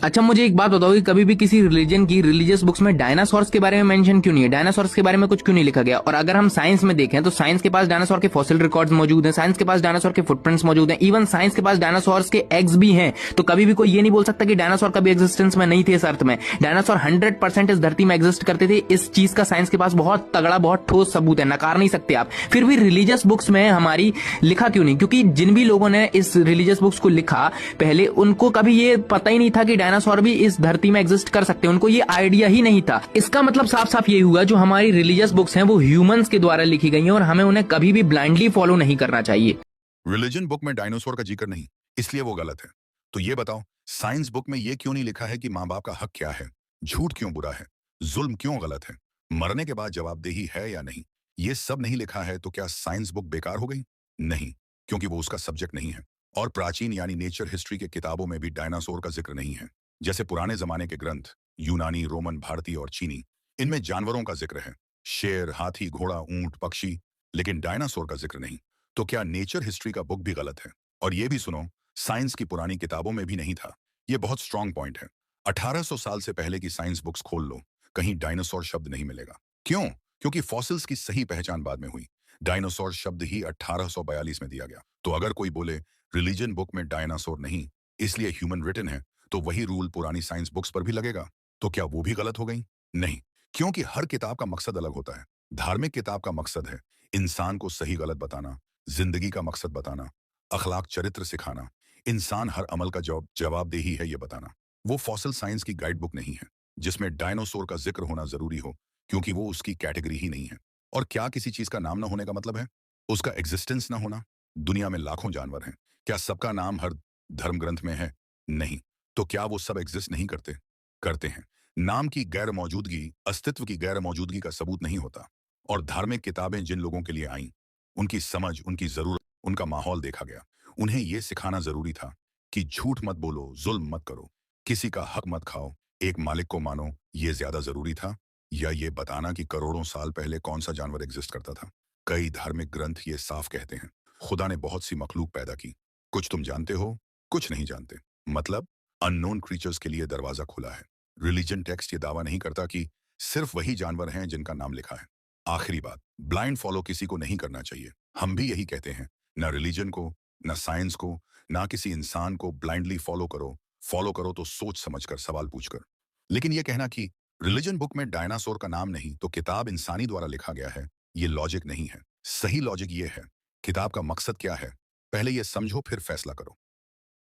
अच्छा मुझे एक बात बताओ कि कभी भी किसी रिलीजन की रिलीजियस बुक्स में डायनासोर्स के बारे में मेंशन क्यों नहीं है? डायनासोर्स के बारे में कुछ क्यों नहीं लिखा गया? और अगर हम साइंस में देखें तो साइंस के पास डायनासोर के फॉसिल रिकॉर्ड्स मौजूद हैं, साइंस के पास डायनासोर के फुटप्रिंट्स मौजूद हैं, इवन साइंस के पास डायनासोर्स के एग्स भी हैं। तो कभी भी कोई ये नहीं बोल सकता कि डायनासोर कभी एग्जिस्टेंस में नहीं थे इस अर्थ में। डायनासोर 100% इस धरती में एग्जिस्ट करते थे। इस चीज का साइंस के पास बहुत तगड़ा, बहुत ठोस सबूत है, नकार नहीं सकते आप। फिर भी रिलीजियस बुक्स में हमारी लिखा क्यों नहीं? क्योंकि जिन भी लोगों ने इस रिलीजियस बुक्स को लिखा पहले, उनको कभी ये पता ही नहीं था कि डायनासोर भी इस धरती में एग्जिस्ट कर सकते हैं। उनको ये आइडिया ही नहीं था। इसका मतलब साफ साफ यही हुआ, जो हमारी रिलीजियस बुक्स हैं वो ह्यूमंस के द्वारा लिखी गई हैं और हमें उन्हें कभी भी ब्लाइंडली फॉलो नहीं करना चाहिए। रिलीजन बुक में डायनासोर का जिक्र नहीं, इसलिए वो गलत है। तो ये बताओ, साइंस बुक में ये क्यों नहीं लिखा है कि माँ बाप का हक क्या है, झूठ क्यों बुरा है, जुल्म क्यों गलत है, मरने के बाद जवाबदेही है या नहीं? ये सब नहीं लिखा है तो क्या साइंस बुक बेकार हो गई? नहीं, क्योंकि वो उसका सब्जेक्ट नहीं है। और प्राचीन यानी नेचर हिस्ट्री के किताबों में भी डायनासोर का जिक्र नहीं है। जैसे पुराने जमाने के ग्रंथ, यूनानी, रोमन, भारतीय और चीनी, इनमें जानवरों का जिक्र है, शेर, हाथी, घोड़ा, ऊंट, पक्षी, लेकिन डायनासोर का जिक्र नहीं। तो क्या नेचर हिस्ट्री का बुक भी गलत है? और ये भी सुनो, साइंस की पुरानी किताबों में भी नहीं था। ये बहुत स्ट्रांग पॉइंट है। 1800 साल से पहले की साइंस बुक्स खोल लो, कहीं डायनासोर शब्द नहीं मिलेगा। क्यों? क्योंकि फॉसिल्स की सही पहचान बाद में हुई। डायनासोर शब्द ही 1842 में दिया गया। तो अगर कोई बोले रिलीजन बुक में डायनासोर नहीं, इसलिए ह्यूमन रिटन है, तो वही रूल पुरानी साइंस बुक्स पर भी लगेगा। तो क्या वो भी गलत हो गई? नहीं, क्योंकि हर किताब का मकसद अलग होता है। धार्मिक किताब का मकसद है इंसान को सही गलत बताना, जिंदगी का मकसद बताना, अखलाक चरित्र सिखाना, इंसान हर अमल का जवाबदेही है ये बताना। वो फॉसिल साइंस की गाइड बुक नहीं है जिसमें डायनासोर का जिक्र होना जरूरी हो, क्योंकि वो उसकी कैटेगरी ही नहीं है। और क्या किसी चीज का नाम ना होने का मतलब है उसका एग्जिस्टेंस ना होना? दुनिया में लाखों जानवर हैं, क्या सबका नाम हर धर्म ग्रंथ में है? नहीं। तो क्या वो सब एग्जिस्ट नहीं करते? करते हैं। नाम की गैर मौजूदगी अस्तित्व की गैर मौजूदगी का सबूत नहीं होता। और धार्मिक किताबें जिन लोगों के लिए आईं, उनकी समझ, उनकी जरूरत, उनका माहौल देखा गया। उन्हें यह सिखाना जरूरी था कि झूठ मत बोलो, जुल्म मत करो, किसी का हक मत खाओ, एक मालिक को मानो। ये ज्यादा जरूरी था या ये बताना कि करोड़ों साल पहले कौन सा जानवर एग्जिस्ट करता था? कई धार्मिक ग्रंथ ये साफ कहते हैं, खुदा ने बहुत सी मखलूक पैदा की, कुछ तुम जानते हो, कुछ नहीं जानते। मतलब अननोन क्रीचर्स के लिए दरवाजा खुला है। रिलीजन टेक्स्ट ये दावा नहीं करता कि सिर्फ वही जानवर हैं जिनका नाम लिखा है। आखिरी बात, ब्लाइंड फॉलो किसी को नहीं करना चाहिए। हम भी यही कहते हैं, ना रिलीजन को, ना साइंस को, ना किसी इंसान को ब्लाइंडली फॉलो करो। फॉलो करो तो सोच समझकर, सवाल पूछकर। लेकिन यह कहना कि रिलीजन बुक में डायनासोर का नाम नहीं तो किताब इंसानी द्वारा लिखा गया है, ये लॉजिक नहीं है। सही लॉजिक ये है, किताब का मकसद क्या है, पहले ये समझो फिर फैसला करो।